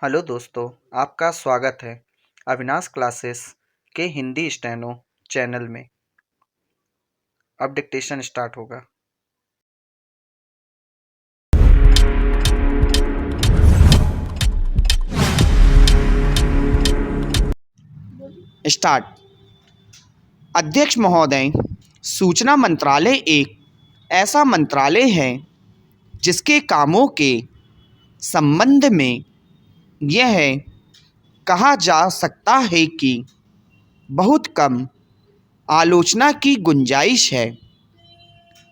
Hello दोस्तों, आपका स्वागत है अविनाश क्लासेस के हिंदी स्टेनो चैनल में। अब डिक्टेशन स्टार्ट होगा। स्टार्ट। अध्यक्ष महोदय, सूचना मंत्रालय एक ऐसा मंत्रालय है जिसके कामों के संबंध में यह कहा जा सकता है कि बहुत कम आलोचना की गुंजाइश है।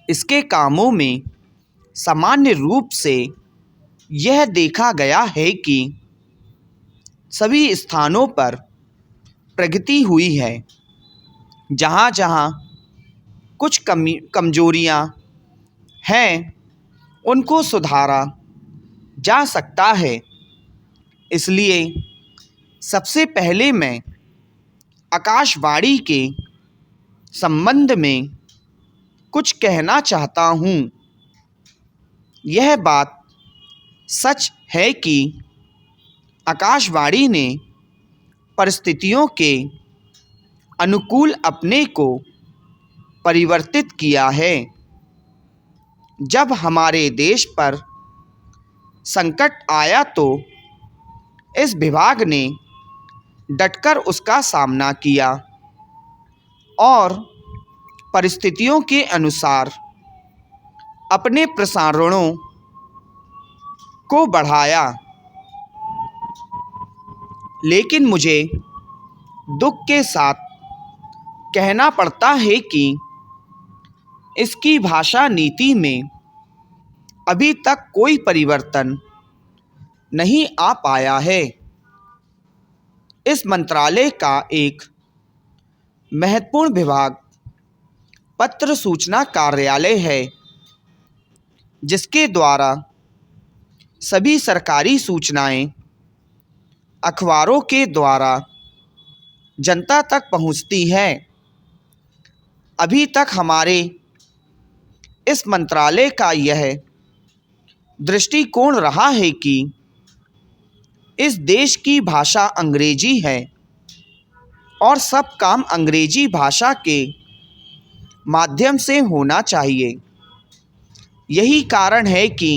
इसके कामों में सामान्य रूप से यह देखा गया है कि सभी स्थानों पर प्रगति हुई है। जहाँ जहाँ कुछ कमजोरियाँ हैं उनको सुधारा जा सकता है। इसलिए सबसे पहले मैं आकाशवाणी के संबंध में कुछ कहना चाहता हूँ। यह बात सच है कि आकाशवाणी ने परिस्थितियों के अनुकूल अपने को परिवर्तित किया है। जब हमारे देश पर संकट आया तो इस विभाग ने डटकर उसका सामना किया और परिस्थितियों के अनुसार अपने प्रसारणों को बढ़ाया। लेकिन मुझे दुख के साथ कहना पड़ता है कि इसकी भाषा नीति में अभी तक कोई परिवर्तन नहीं आ पाया है। इस मंत्रालय का एक महत्वपूर्ण विभाग पत्र सूचना कार्यालय है, जिसके द्वारा सभी सरकारी सूचनाएं अखबारों के द्वारा जनता तक पहुंचती है। अभी तक हमारे इस मंत्रालय का यह दृष्टिकोण रहा है कि इस देश की भाषा अंग्रेजी है और सब काम अंग्रेजी भाषा के माध्यम से होना चाहिए। यही कारण है कि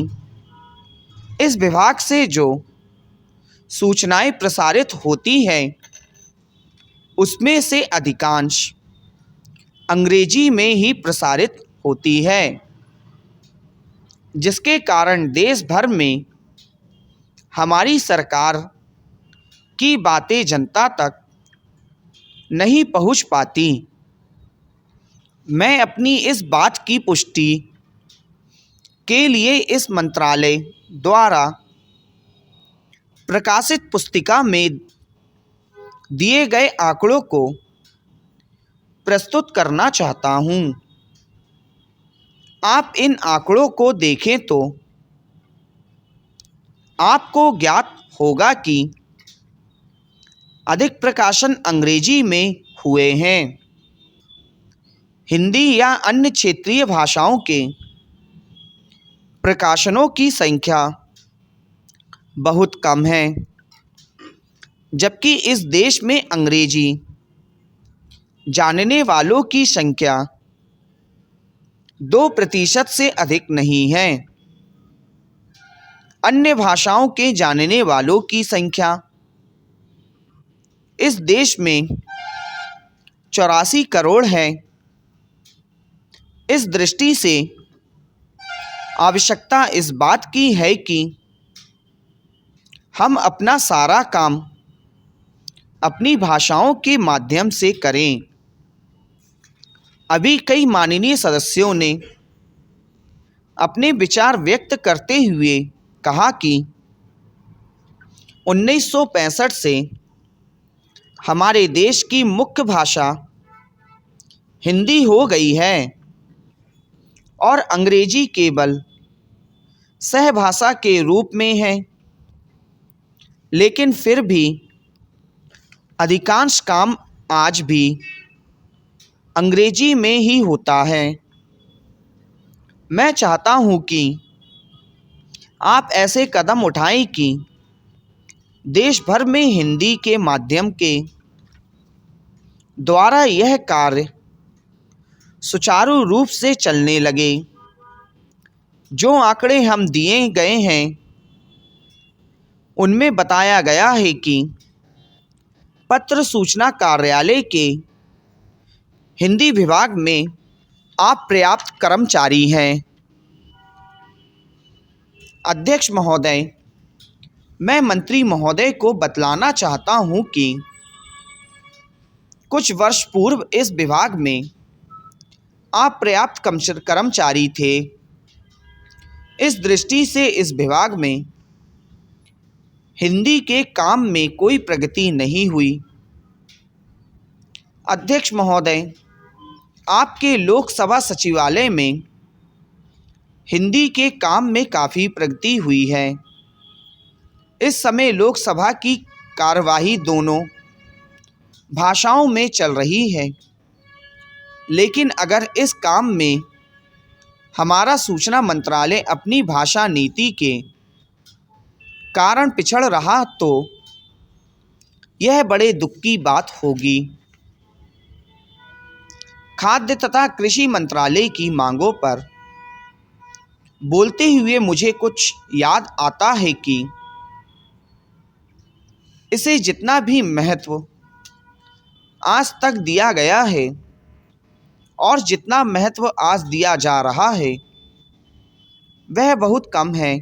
इस विभाग से जो सूचनाएं प्रसारित होती हैं उसमें से अधिकांश अंग्रेजी में ही प्रसारित होती है, जिसके कारण देश भर में हमारी सरकार की बातें जनता तक नहीं पहुंच पाती। मैं अपनी इस बात की पुष्टि के लिए इस मंत्रालय द्वारा प्रकाशित पुस्तिका में दिए गए आंकड़ों को प्रस्तुत करना चाहता हूं। आप इन आंकड़ों को देखें तो आपको ज्ञात होगा कि अधिक प्रकाशन अंग्रेजी में हुए हैं। हिंदी या अन्य क्षेत्रीय भाषाओं के प्रकाशनों की संख्या बहुत कम है, जबकि इस देश में अंग्रेजी जानने वालों की संख्या 2% से अधिक नहीं है। अन्य भाषाओं के जानने वालों की संख्या इस देश में 84 करोड़ है। इस दृष्टि से आवश्यकता इस बात की है कि हम अपना सारा काम अपनी भाषाओं के माध्यम से करें। अभी कई माननीय सदस्यों ने अपने विचार व्यक्त करते हुए कहा कि 1965 से हमारे देश की मुख्य भाषा हिंदी हो गई है और अंग्रेजी केवल सहभाषा के रूप में है। लेकिन फिर भी अधिकांश काम आज भी अंग्रेजी में ही होता है। मैं चाहता हूं कि आप ऐसे कदम उठाएं कि देश भर में हिंदी के माध्यम के द्वारा यह कार्य सुचारू रूप से चलने लगे। जो आंकड़े हम दिए गए हैं उनमें बताया गया है कि पत्र सूचना कार्यालय के हिंदी विभाग में अपर्याप्त कर्मचारी हैं। अध्यक्ष महोदय, मैं मंत्री महोदय को बतलाना चाहता हूं कि कुछ वर्ष पूर्व इस विभाग में अपर्याप्त कर्मचारी थे। इस दृष्टि से इस विभाग में हिंदी के काम में कोई प्रगति नहीं हुई। अध्यक्ष महोदय, आपके लोकसभा सचिवालय में हिंदी के काम में काफ़ी प्रगति हुई है। इस समय लोकसभा की कार्यवाही दोनों भाषाओं में चल रही है, लेकिन अगर इस काम में हमारा सूचना मंत्रालय अपनी भाषा नीति के कारण पिछड़ रहा तो यह बड़े दुख की बात होगी। खाद्य तथा कृषि मंत्रालय की मांगों पर बोलते हुए मुझे कुछ याद आता है कि इसे जितना भी महत्व आज तक दिया गया है और जितना महत्व आज दिया जा रहा है वह बहुत कम है।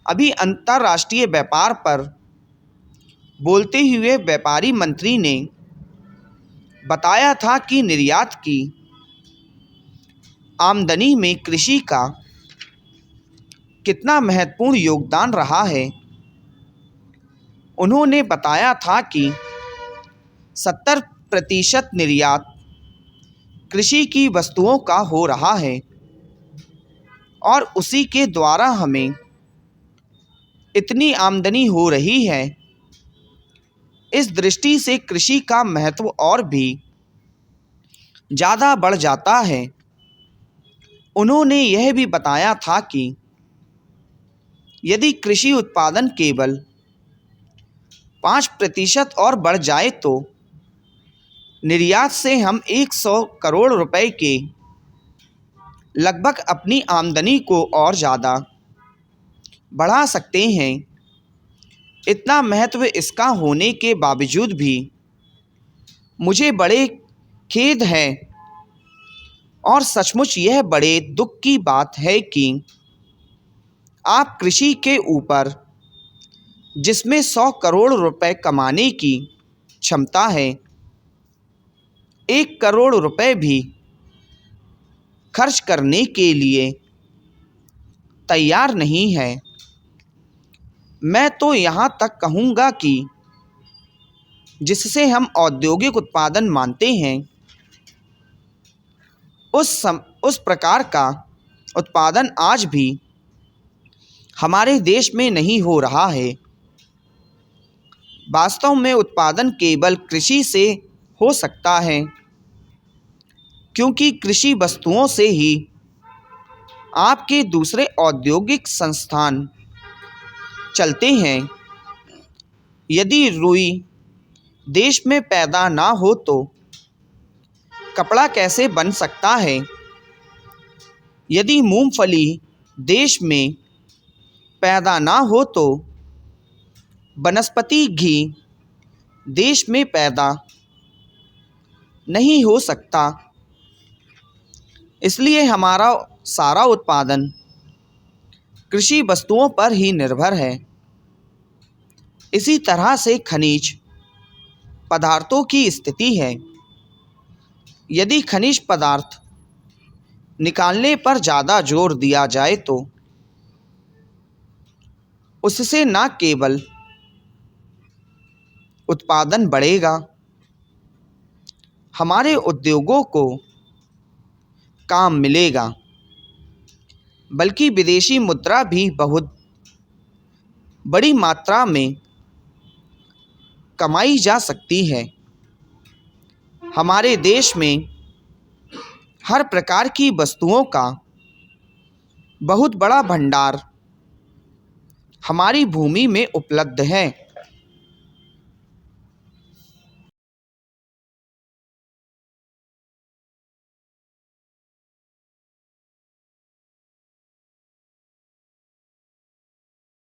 अभी अंतर्राष्ट्रीय व्यापार पर बोलते हुए व्यापारी मंत्री ने बताया था कि निर्यात की आमदनी में कृषि का कितना महत्वपूर्ण योगदान रहा है। उन्होंने बताया था कि 70% निर्यात कृषि की वस्तुओं का हो रहा है और उसी के द्वारा हमें इतनी आमदनी हो रही है। इस दृष्टि से कृषि का महत्व और भी ज़्यादा बढ़ जाता है। उन्होंने यह भी बताया था कि यदि कृषि उत्पादन केवल 5% और बढ़ जाए तो निर्यात से हम 100 करोड़ रुपए के लगभग अपनी आमदनी को और ज़्यादा बढ़ा सकते हैं। इतना महत्व इसका होने के बावजूद भी मुझे बड़े खेद है और सचमुच यह बड़े दुख की बात है कि आप कृषि के ऊपर जिसमें 100 करोड़ रुपए कमाने की क्षमता है 1 करोड़ रुपए भी खर्च करने के लिए तैयार नहीं है। मैं तो यहाँ तक कहूँगा कि जिससे हम औद्योगिक उत्पादन मानते हैं उस प्रकार का उत्पादन आज भी हमारे देश में नहीं हो रहा है। वास्तव में उत्पादन केवल कृषि से हो सकता है, क्योंकि कृषि वस्तुओं से ही आपके दूसरे औद्योगिक संस्थान चलते हैं। यदि रुई देश में पैदा ना हो तो कपड़ा कैसे बन सकता है? यदि मूंगफली देश में पैदा ना हो तो वनस्पति घी देश में पैदा नहीं हो सकता। इसलिए हमारा सारा उत्पादन कृषि वस्तुओं पर ही निर्भर है। इसी तरह से खनिज पदार्थों की स्थिति है। यदि खनिज पदार्थ निकालने पर ज़्यादा जोर दिया जाए तो उससे न केवल उत्पादन बढ़ेगा, हमारे उद्योगों को काम मिलेगा, बल्कि विदेशी मुद्रा भी बहुत बड़ी मात्रा में कमाई जा सकती है। हमारे देश में हर प्रकार की वस्तुओं का बहुत बड़ा भंडार हमारी भूमि में उपलब्ध है।